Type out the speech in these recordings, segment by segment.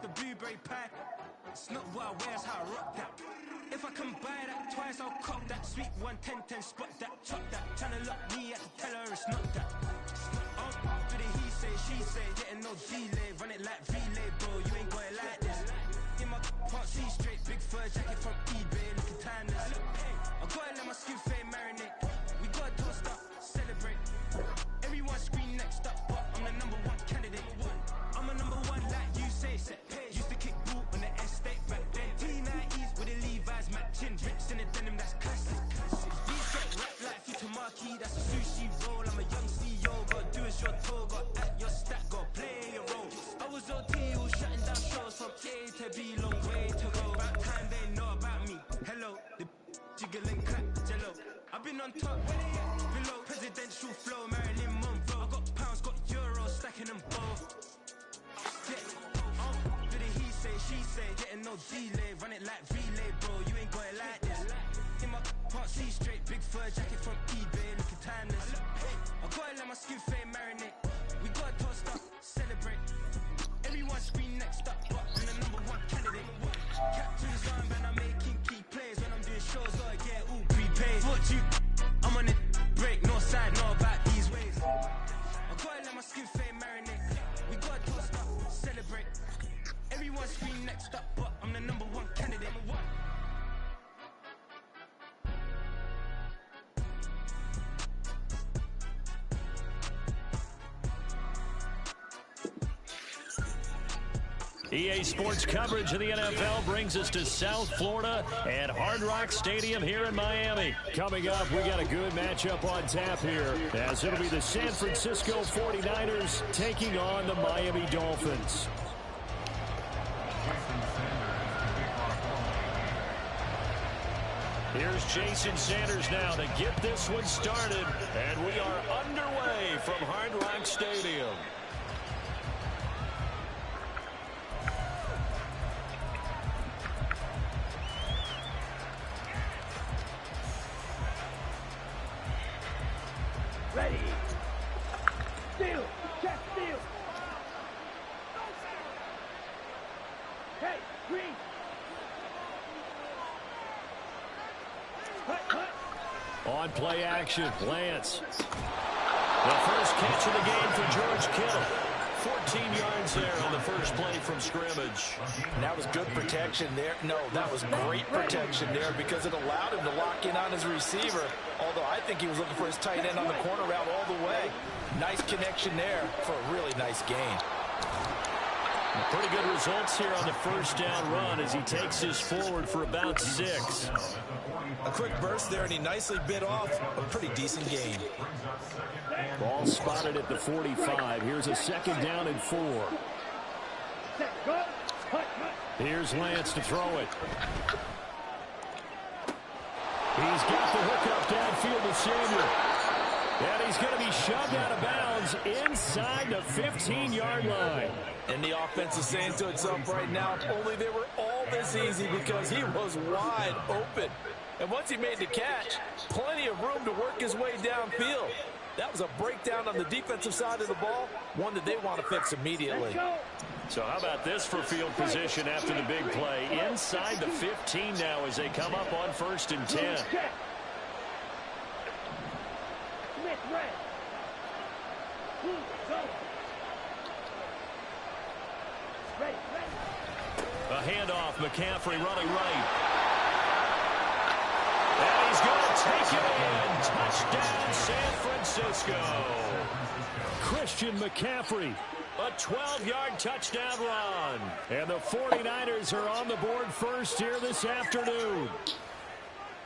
the blueberry pie. It's not what I wear, it's how I rock that. If I can buy that twice, I'll cop that. Sweet 110, spot that, chop that. Tryna lock me, I can tell her it's not that. For the he say, she say, getting no delay. Run it like relay, bro, you ain't got it like this. In my can't see straight, big fur jacket from eBay, looking timeless. I gotta let my skin fade marinate. We gotta toast up, celebrate. Everyone scream next up, but I'm the #1 candidate. I'm a #1 like you say. Used to kick boot on the estate back then. T90s with the Levi's matching. Rips in the denim, that's classic. These get wrapped like Futamaki, that's a sushi roll. I'm a young CEO, gotta do as you're told. Got at your stack, gotta play your role. I was OT, all shutting down shows from A to B, long way to go. About time they know about me. Hello, the jiggle and clap, jello. I've been on top, below, presidential flow, Marilyn Monroe. I got pounds, got euros, stacking them both. For the he say, she say, getting no delay. Run it like relay, bro, you ain't got it like this. In my can't see straight, big fur jacket from eBay, looking timeless. I gotta let my skin fade marinate. We gotta toast up, celebrate. Everyone scream next up, but I'm the #1 candidate. Captain's armband, I'm making key plays. When I'm doing shows, gotta get all prepaid. What you, I'm on it, break, no side, know about these ways. I gotta let my skin fade marinate. We gotta toast up, celebrate. Everyone scream next up, but I'm the #1 candidate. EA Sports coverage of the NFL brings us to South Florida at Hard Rock Stadium here in Miami. Coming up, we got a good matchup on tap here, as it'll be the San Francisco 49ers taking on the Miami Dolphins. Here's Jason Sanders now to get this one started, and we are underway from Hard Rock Stadium. Ready. Steal. Check steal. Hey, green. On play action, Lance. The first catch of the game for George Kittle. 14 yards there on the first play from scrimmage. That was good protection there. No, that was great protection there because it allowed him to lock in on his receiver. Although I think he was looking for his tight end on the corner route all the way. Nice connection there for a really nice gain. Pretty good results here on the first down run as he takes this forward for about 6. A quick burst there, and he nicely bit off a pretty decent gain. Ball spotted at the 45. Here's a 2nd down and 4. Here's Lance to throw it. He's got the hook up downfield to Samuel. And he's going to be shoved out of bounds inside the 15-yard line. And the offense is saying to itself right now, if only they were all this easy, because he was wide open. And once he made the catch, plenty of room to work his way downfield. That was a breakdown on the defensive side of the ball, one that they want to fix immediately. So how about this for field position after the big play? Inside the 15 now as they come up on 1st and 10. A handoff, McCaffrey running right. And he's going to take it in. Touchdown, San Francisco. Christian McCaffrey, a 12-yard touchdown run. And the 49ers are on the board first here this afternoon.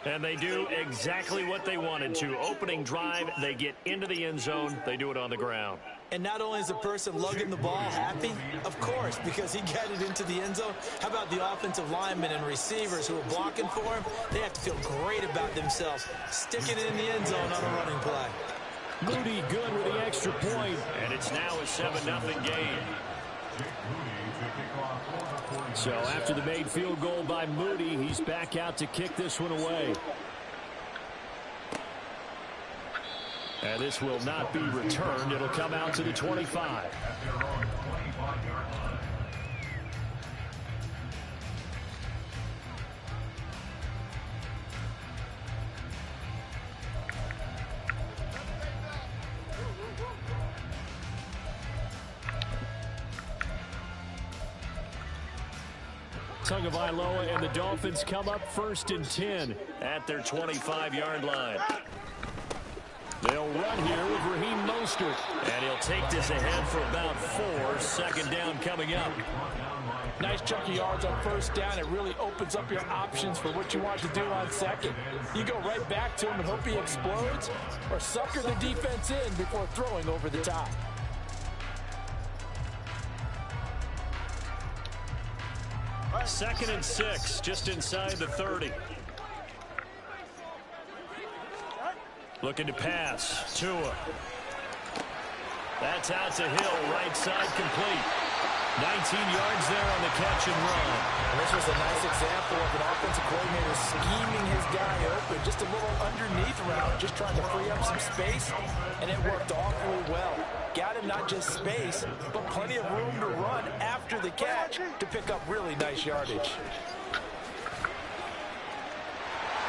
And they do exactly what they wanted to. Opening drive, they get into the end zone. They do it on the ground. And not only is the person lugging the ball happy, of course, because he got it into the end zone. How about the offensive linemen and receivers who are blocking for him? They have to feel great about themselves, sticking it in the end zone on a running play. Moody good with the extra point, and it's now a 7-0 game. So after the made field goal by Moody, he's back out to kick this one away. And this will not be returned. It'll come out to the 25. Tagovailoa and the Dolphins come up 1st and 10 at their 25-yard line. They'll run here with Raheem Mostert. And he'll take this ahead for about 4. 2nd down coming up. Nice chunk of yards on 1st down. It really opens up your options for what you want to do on 2nd. You go right back to him and hope he explodes, or sucker the defense in before throwing over the top. Second and 6, just inside the 30. Looking to pass. Tua. That's out to Hill, right side complete. 19 yards there on the catch and run. And this was a nice example of an offensive coordinator scheming his guy open. Just a little underneath route, just trying to free up some space, and it worked awfully well. Got him not just space, but plenty of room to run after the catch to pick up really nice yardage.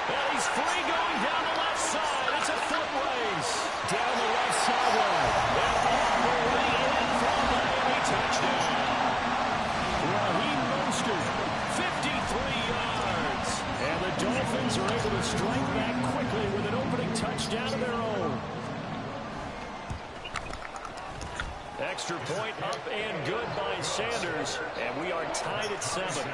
Well, he's free going down the left side. It's a foot race. Down the left sideline. And all the way in from Miami, touchdown. Raheem Mostert, 53 yards. And the Dolphins are able to strike back quickly with an opening touchdown of their own. Extra point up and good by Sanders. And we are tied at 7.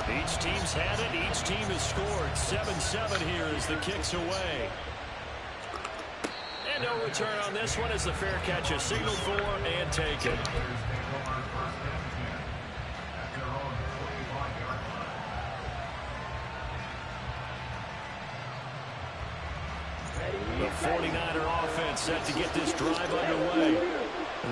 Each team's had it. Each team has scored. 7-7 here as the kick's away. And no return on this one as the fair catch is signaled for and taken. The 49er offense set to get this drive underway.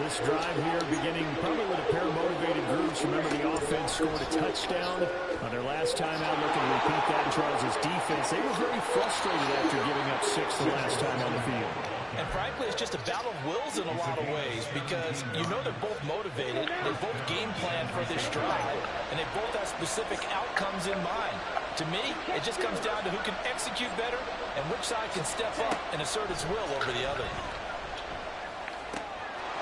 This drive here beginning probably with a pair of motivated groups. Remember, the offense scored a touchdown on their last time out. Looking to repeat that. Charles' defense, they were very frustrated after giving up 6 the last time on the field. And frankly, it's just a battle of wills in a lot of ways, because you know they're both motivated, they both game plan for this drive, and they both have specific outcomes in mind. To me, it just comes down to who can execute better and which side can step up and assert its will over the other.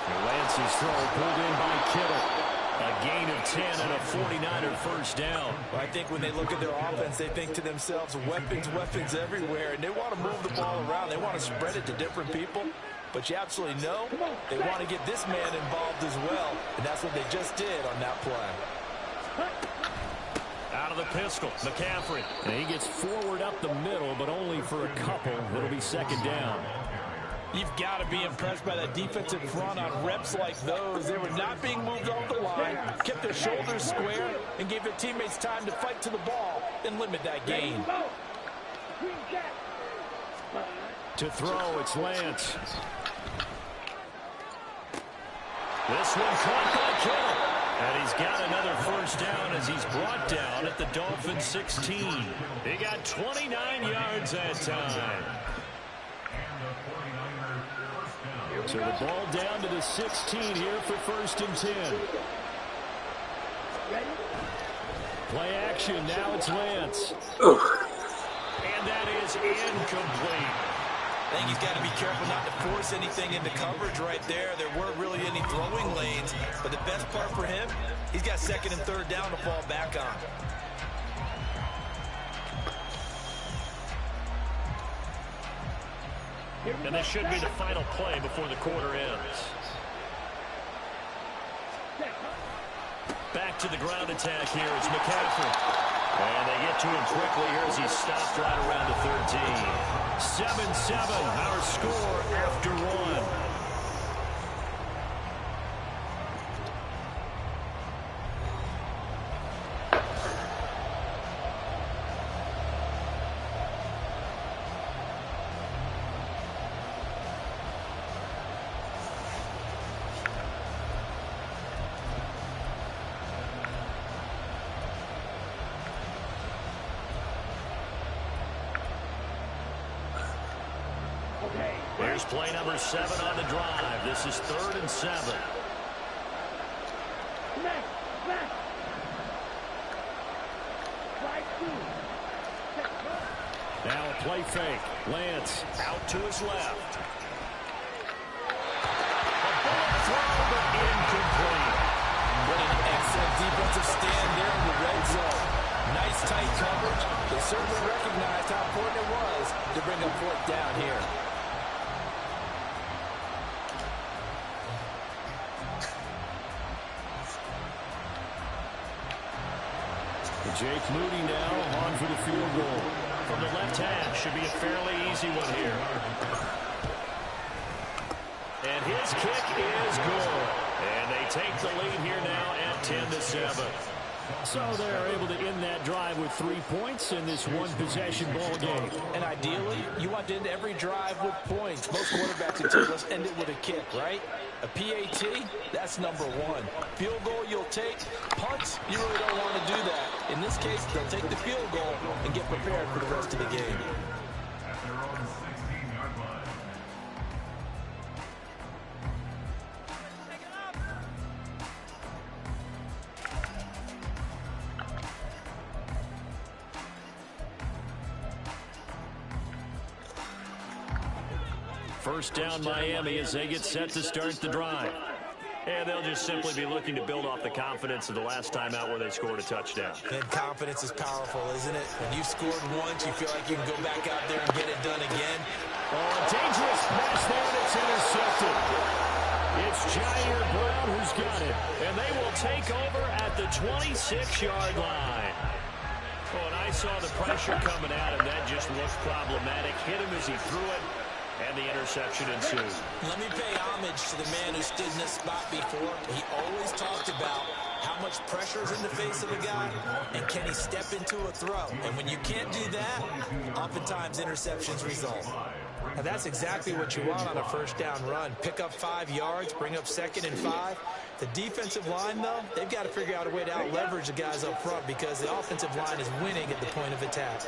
Lance's throw pulled in by Kittle. A gain of 10 and a 49er first down. I think when they look at their offense, they think to themselves, weapons, weapons everywhere, and they want to move the ball around. They want to spread it to different people, but you absolutely know they want to get this man involved as well, and that's what they just did on that play. Out of the pistol, McCaffrey. And he gets forward up the middle, but only for a couple. It'll be 2nd down. You've got to be impressed by that defensive front on reps like those. They were not being moved off the line, kept their shoulders square, and gave their teammates time to fight to the ball and limit that gain. To throw, it's Lance. This one caught by Kittle. And he's got another first down as he's brought down at the Dolphins 16. He got 29 yards that time. So the ball down to the 16 here for 1st and 10. Play action, now it's Lance. And that is incomplete. I think he's got to be careful not to force anything into coverage right there. There weren't really any throwing lanes, but the best part for him, he's got 2nd and 3rd down to fall back on. And this should be the final play before the quarter ends. Back to the ground attack here. It's McCaffrey. And they get to him quickly here as he's stopped right around the 13. 7-7, our score after 1. Here's play number 7 on the drive. This is 3rd and 7. Now a play fake. Lance out to his left. A bullet throw, but incomplete. What an excellent defensive stand there in the red zone. Nice tight coverage. They certainly recognized how important it was to bring up fourth down here. Jake Moody now on for the field goal. From the left hash, should be a fairly easy one here. And his kick is good. And they take the lead here now at 10-7. So they're able to end that drive with 3 points in this one-possession ball game. And ideally, you want to end every drive with points. Most quarterbacks would say, let's end it with a kick, right? A PAT, that's number one. Field goal you'll take. Punts, you really don't want to do that. In this case, they'll take the field goal and get prepared for the rest of the game. First down Miami as they get set to start the drive. And they'll just simply be looking to build off the confidence of the last time out where they scored a touchdown. And confidence is powerful, isn't it? When you scored once, you feel like you can go back out there and get it done again. Oh, a dangerous pass there, and it's intercepted. It's Jair Brown who's got it. And they will take over at the 26-yard line. Oh, and I saw the pressure coming at him. That just looked problematic. Hit him as he threw it. And the interception ensued. Let me pay homage to the man who stood in this spot before. He always talked about how much pressure is in the face of a guy, and can he step into a throw. And when you can't do that, oftentimes interceptions result. And that's exactly what you want on a first down run. Pick up 5 yards, bring up 2nd and 5. The defensive line, though, they've got to figure out a way to out-leverage the guys up front because the offensive line is winning at the point of attack.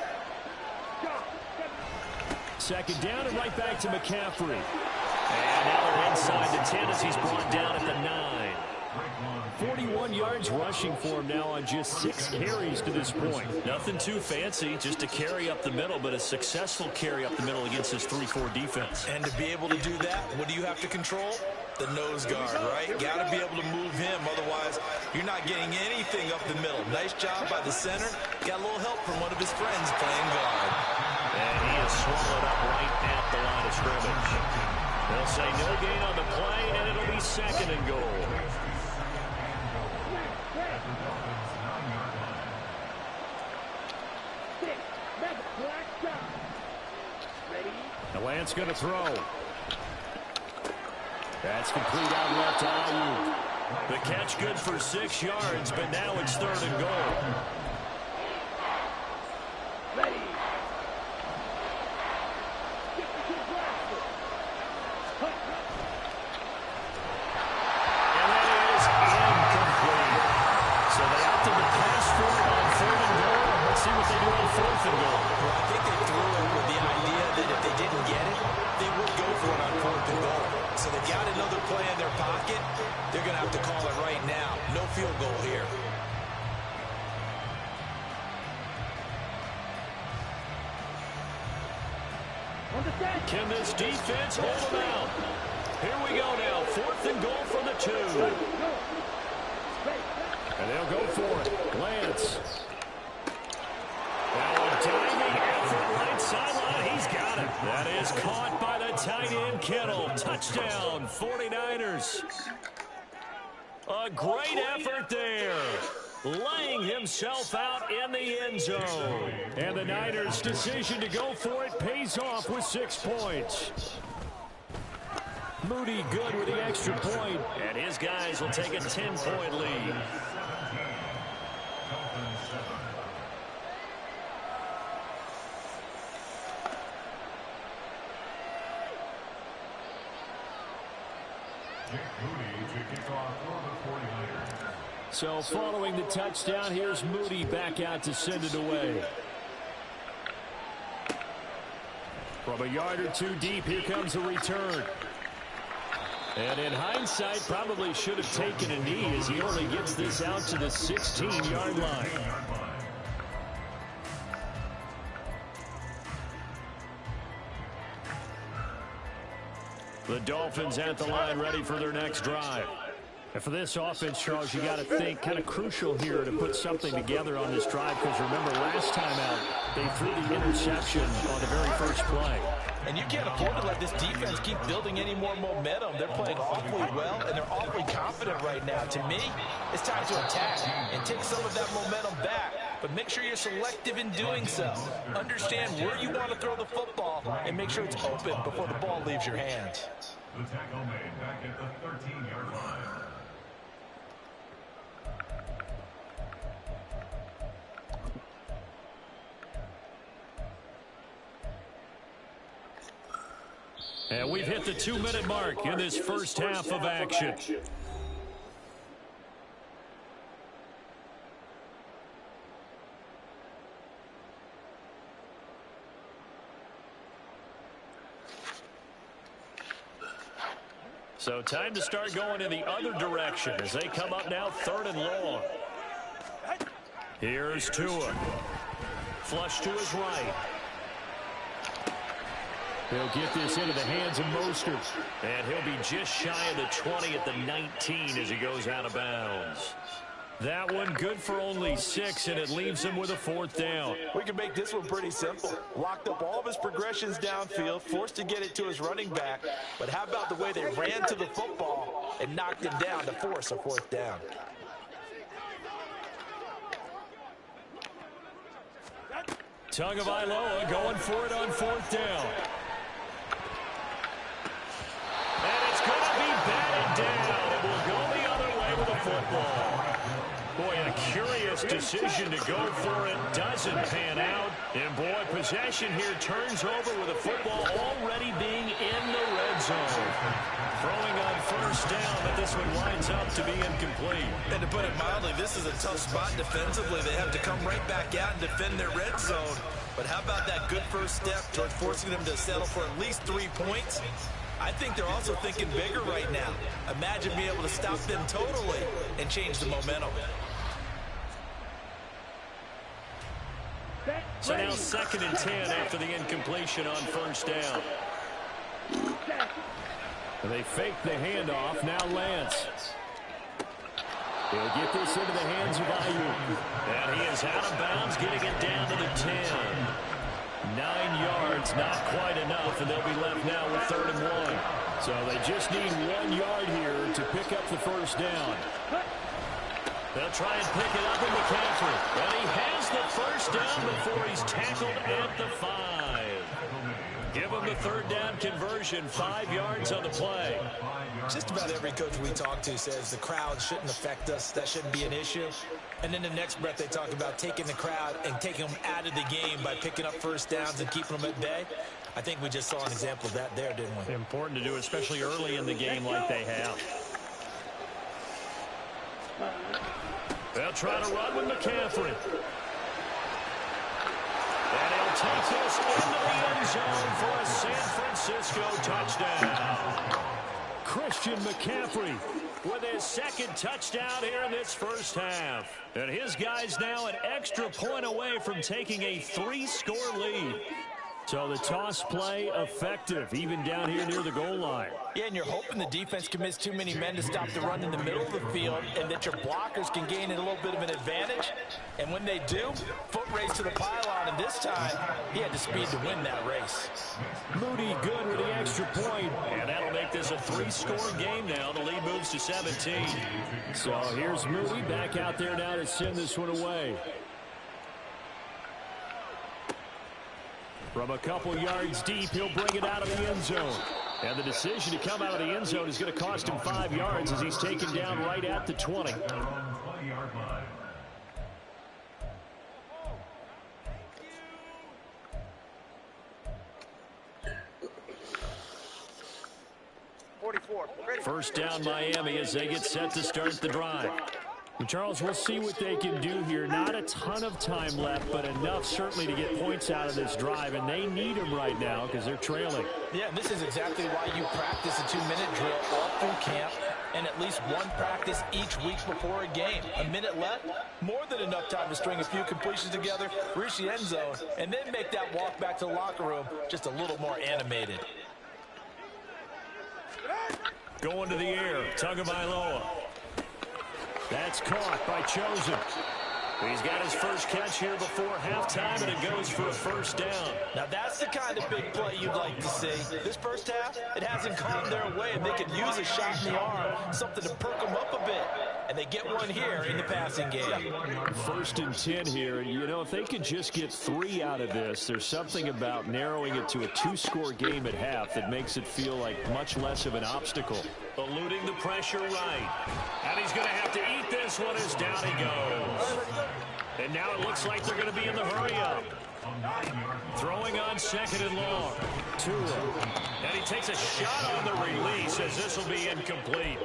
Second down and right back to McCaffrey. And now they're inside the 10 as he's brought down at the 9. 41 yards rushing for him now on just 6 carries to this point. Nothing too fancy, just a carry up the middle, but a successful carry up the middle against his 3-4 defense. And to be able to do that, what do you have to control? The nose guard, right? Got to be able to move him, otherwise you're not getting anything up the middle. Nice job by the center. Got a little help from one of his friends playing guard. And he is swallowed up right at the line of scrimmage. They'll say no gain on the play, and it'll be 2nd and goal. The Lance going to throw. That's complete out left to Ayuk. The catch good for 6 yards, but now it's 3rd and goal. Can this defense hold them out? Here we go now. 4th and goal from the 2. And they'll go for it. Lance. Now a diving effort right sideline. He's got it. That is caught by the tight end Kittle. Touchdown, 49ers. A great effort there. Laying himself out in the end zone. And the Niners' decision to go for it pays off with 6 points. Moody good with the extra point. And his guys will take a 10-point lead. So following the touchdown, here's Moody back out to send it away. From a yard or 2 deep, here comes a return. And in hindsight, probably should have taken a knee as he only gets this out to the 16-yard line. The Dolphins at the line ready for their next drive. And for this offense, Charles, you got to think kind of crucial here to put something together on this drive because remember last time out they threw the interception on the very first play. And you can't afford to let this defense keep building any more momentum. They're playing awfully well, and they're awfully confident right now. To me, it's time to attack and take some of that momentum back. But make sure you're selective in doing so. Understand where you want to throw the football and make sure it's open before the ball leaves your hands. The tackle made back at the 13-yard line. And we've hit the 2-minute mark in this first half of action. So time to start going in the other direction as they come up now 3rd and long. Here's Tua. Flush to his right. He'll get this into the hands of Mostert. And he'll be just shy of the 20 at the 19 as he goes out of bounds. That one good for only 6, and it leaves him with a 4th down. We can make this one pretty simple. Locked up all of his progressions downfield, forced to get it to his running back. But how about the way they ran to the football and knocked him down to force a 4th down? Tagovailoa going for it on 4th down. And it's going to be batted down. It will go the other way with the football. Boy, a curious decision to go for it. Doesn't pan out. And boy, possession here turns over with the football already being in the red zone. Throwing on 1st down, but this one winds up to be incomplete. And to put it mildly, this is a tough spot defensively. They have to come right back out and defend their red zone. But how about that good first step towards forcing them to settle for at least 3 points? I think they're also thinking bigger right now. Imagine being able to stop them totally and change the momentum. So now 2nd and 10 after the incompletion on 1st down. And they fake the handoff. Now Lance. He'll get this into the hands of Ayuk. And he is out of bounds, getting it down to the 10. 9 yards, not quite enough, and they'll be left now with 3rd and 1. So they just need 1 yard here to pick up the 1st down. They'll try and pick it up in McCaffrey. And he has the 1st down before he's tackled at the 5. Give him the 3rd down conversion, 5 yards on the play. Just about every coach we talk to says the crowd shouldn't affect us. That shouldn't be an issue. And then the next breath they talk about taking the crowd and taking them out of the game by picking up 1st downs and keeping them at bay. I think we just saw an example of that there, didn't we? Important to do, especially early in the game like they have. They'll try to run with McCaffrey. And he'll take this into the end zone for a San Francisco touchdown. Christian McCaffrey with his 2nd touchdown here in this first half. And his guys now an extra point away from taking a 3-score lead. So the toss play effective, even down here near the goal line. Yeah, and you're hoping the defense commits too many men to stop the run in the middle of the field and that your blockers can gain a little bit of an advantage. And when they do, foot race to the pylon, and this time, he had the speed to win that race. Moody good with the extra point, and that'll make this a 3-score game now. The lead moves to 17. So here's Moody back out there now to send this one away. From a couple yards deep, he'll bring it out of the end zone. And the decision to come out of the end zone is going to cost him 5 yards as he's taken down right at the 20. First down Miami as they get set to start the drive. And Charles, we'll see what they can do here. Not a ton of time left, but enough certainly to get points out of this drive, and they need them right now because they're trailing. Yeah, and this is exactly why you practice a 2-minute drill all through camp and at least one practice each week before a game. A minute left, more than enough time to string a few completions together, reach the end zone, and then make that walk back to the locker room just a little more animated. Going to the air, Tagovailoa. That's caught by Chosen. He's got his first catch here before halftime, and it goes for a first down. Now that's the kind of big play you'd like to see. This first half, it hasn't gone their way, and they could use a shot in the arm, something to perk them up a bit. And they get one here in the passing game. 1st and 10 here. You know, if they could just get 3 out of this, there's something about narrowing it to a 2-score game at half that makes it feel like much less of an obstacle. Eluding the pressure right. And he's going to have to eat this one as down he goes. And now it looks like they're going to be in the hurry-up. Throwing on 2nd and long. Tua. And he takes a shot on the release as this will be incomplete.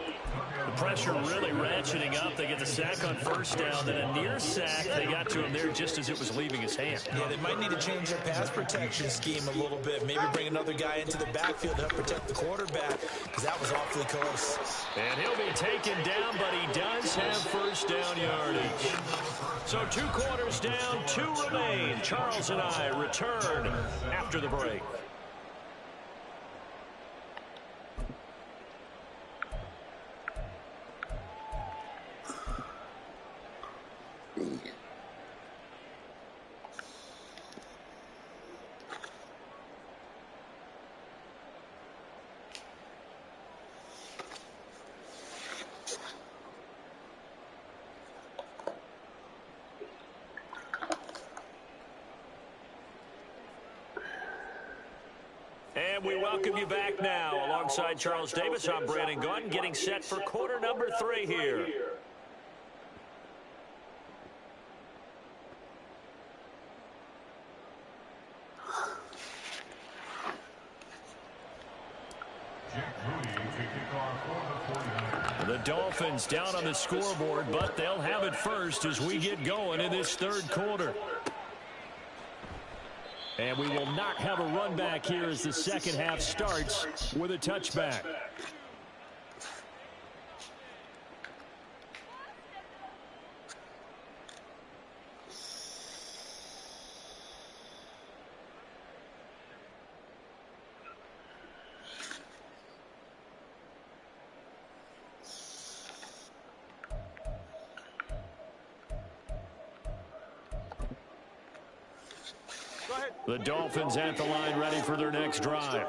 The pressure really ratcheting up. They get the sack on 1st down. Then a near sack. They got to him there just as it was leaving his hand. Yeah, they might need to change their pass protection scheme a little bit. Maybe bring another guy into the backfield to help protect the quarterback, because that was awfully close. And he'll be taken down, but he does have 1st down yardage. So 2 quarters down, 2 remain. Charles and I return after the break. And we welcome you back now. Alongside Charles Davis, I'm Brandon Gunn, getting set for quarter number 3 here. The Dolphins down on the scoreboard, but they'll have it first as we get going in this 3rd quarter. And we will not have a run back here as the 2nd half starts with a touchback. The Dolphins at the line ready for their next drive.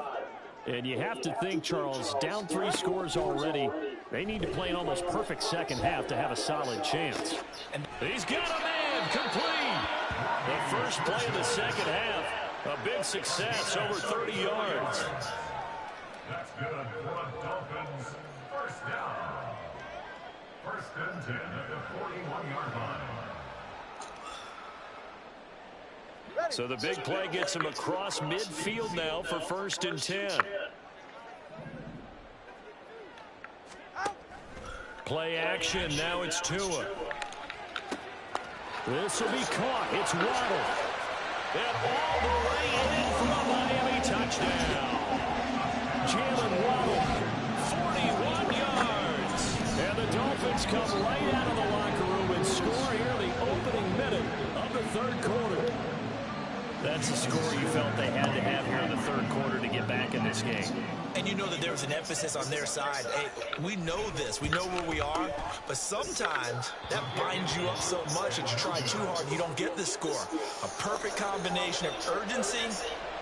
And you have to think, Charles, down 3 scores already. They need to play an almost perfect 2nd half to have a solid chance. And he's got a man complete. The first play of the 2nd half. A big success, over 30 yards. That's good for the Dolphins. 1st down. 1st and 10 at the 41-yard line. So the big play gets him across midfield now for 1st and 10. Play action. Now it's Tua. This will be caught. It's Waddle. And all the way in for a Miami touchdown. Jalen Waddle, 41 yards. And the Dolphins come right out of the locker room and score here in the opening minute of the 3rd quarter. That's the score you felt they had to have here in the 3rd quarter to get back in this game. And you know that there was an emphasis on their side. Hey, we know this. We know where we are. But sometimes that binds you up so much that you try too hard and you don't get the score. A perfect combination of urgency,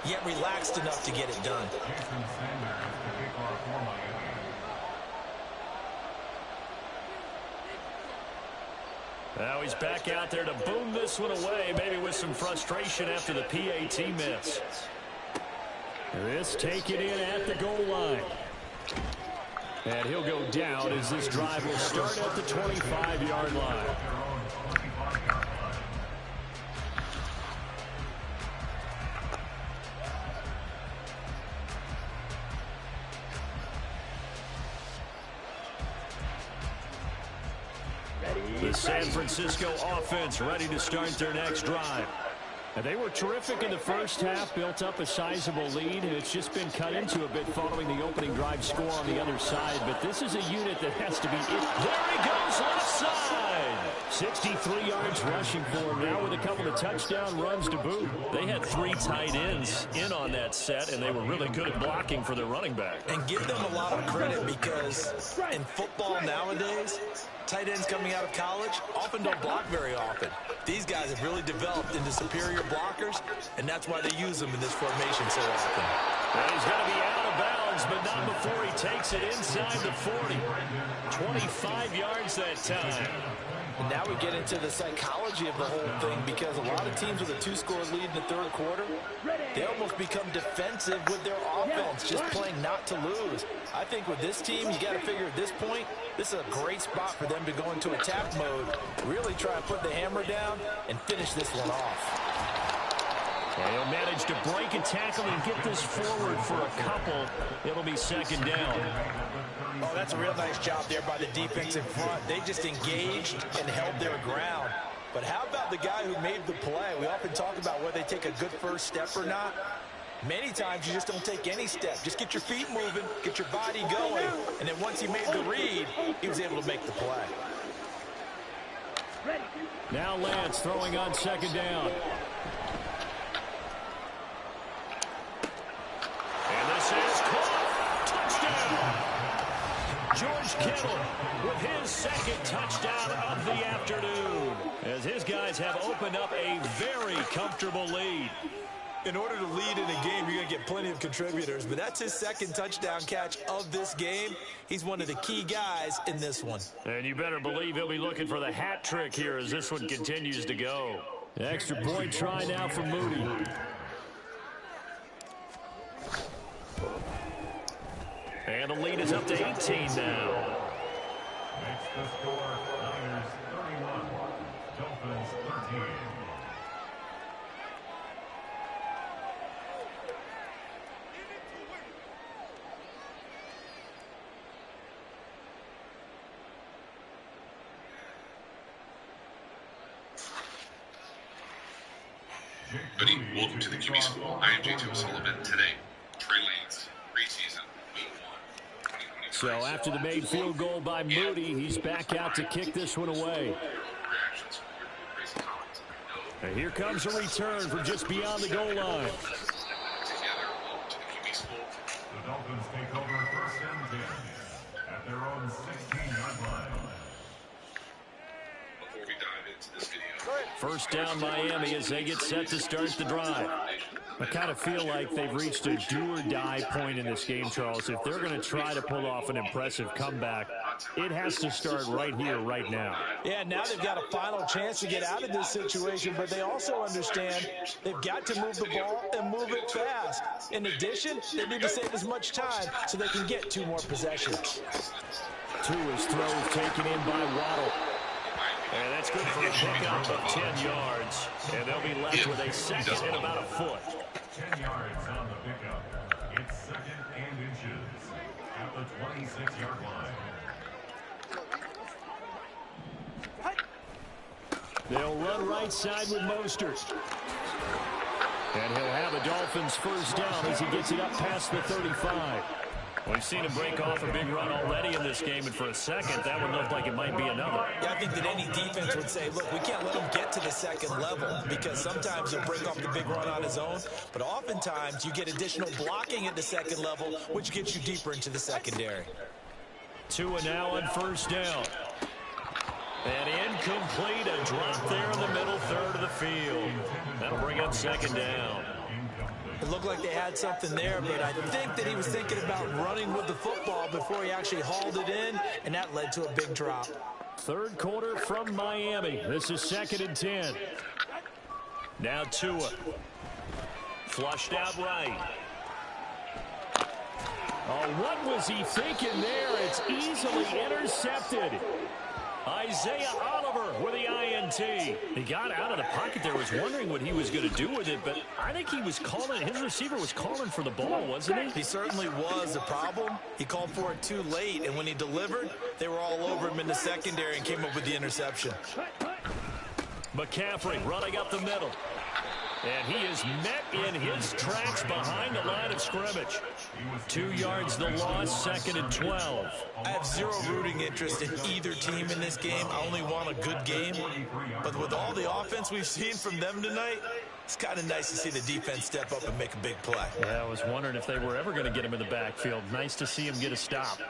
yet relaxed enough to get it done. Now he's back out there to boom this one away, maybe with some frustration after the PAT miss. This taken in at the goal line. And he'll go down as this drive will start at the 25-yard line. The San Francisco offense ready to start their next drive. And they were terrific in the first half, built up a sizable lead, and it's just been cut into a bit following the opening drive score on the other side. But this is a unit that has to be... There he goes, left side! 63 yards rushing for him now with a couple of touchdown runs to boot. They had 3 tight ends in on that set, and they were really good at blocking for their running back. And give them a lot of credit because in football nowadays, tight ends coming out of college often don't block very often. These guys have really developed into superior blockers, and that's why they use them in this formation so often. And he's going to be out of bounds, but not before he takes it inside the 40. 25 yards that time. And now we get into the psychology of the whole thing because a lot of teams with a 2-score lead in the third quarter, they almost become defensive with their offense, just playing not to lose. I think with this team, you got to figure at this point, this is a great spot for them to go into attack mode, really try and put the hammer down and finish this one off. And he'll manage to break a tackle and get this forward for a couple. It'll be second down. Oh, that's a real nice job there by the defense in front. They just engaged and held their ground. But how about the guy who made the play? We often talk about whether they take a good first step or not. Many times you just don't take any step. Just get your feet moving, get your body going, and then once he made the read, he was able to make the play. Now Lance throwing on second down. And this is caught. Touchdown. George Kittle with his second touchdown of the afternoon, as his guys have opened up a very comfortable lead. In order to lead in a game, you're going to get plenty of contributors, but that's his second touchdown catch of this game. He's one of the key guys in this one. And you better believe he'll be looking for the hat trick here as this one continues to go. Extra point try now for Moody. And the lead is up to 18 now. Makes the score Niners 31, Dolphins 13. Buddy, welcome to the QB School. I am J.T. O'Sullivan. Today, Trey Lane's preseason week 1, 2023. So after the made field goal by Moody, he's back out to kick this one away. And here comes a return from just beyond the goal line. Together, welcome to the QB School. The Dolphins take over first and 10 at their own 16-yard line. Before we dive into this video, First down Miami as they get set to start the drive. I kind of feel like they've reached a do-or-die point in this game, Charles. If they're going to try to pull off an impressive comeback, it has to start right here, right now. Yeah, now they've got a final chance to get out of this situation, but they also understand they've got to move the ball and move it fast. In addition, they need to save as much time so they can get 2 more possessions. Tua's throw taken in by Waddle. And that's good for a pickup of 10 yards. And they'll be left with a second and about a foot. 10 yards on the pickup. It's second and inches at the 26-yard line. They'll run right side with Mostert. And he'll have a Dolphins first down as he gets it up past the 35. We've seen him break off a big run already in this game, and for a second, that one looked like it might be another. Yeah, I think that any defense would say, look, we can't let him get to the second level because sometimes he'll break off the big run on his own, but oftentimes you get additional blocking at the second level, which gets you deeper into the secondary. Tua now on first down. And incomplete, a drop there in the middle third of the field. That'll bring up second down. It looked like they had something there, but I think that he was thinking about running with the football before he actually hauled it in, and that led to a big drop. Third quarter from Miami. This is second and 10. Now Tua. Flushed out right. Oh, what was he thinking there? It's easily intercepted. Isaiah Oliver with the INT. He got out of the pocket there, was wondering what he was going to do with it, but I think he was calling, his receiver was calling for the ball, wasn't he? He certainly was. The problem, he called for it too late, and when he delivered, they were all over him in the secondary and came up with the interception. McCaffrey running up the middle. And he is met in his tracks behind the line of scrimmage. 2 yards the loss, 2nd and 12. I have zero rooting interest in either team in this game. I only want a good game. But with all the offense we've seen from them tonight, it's kind of nice to see the defense step up and make a big play. Yeah, I was wondering if they were ever going to get him in the backfield. Nice to see him get a stop.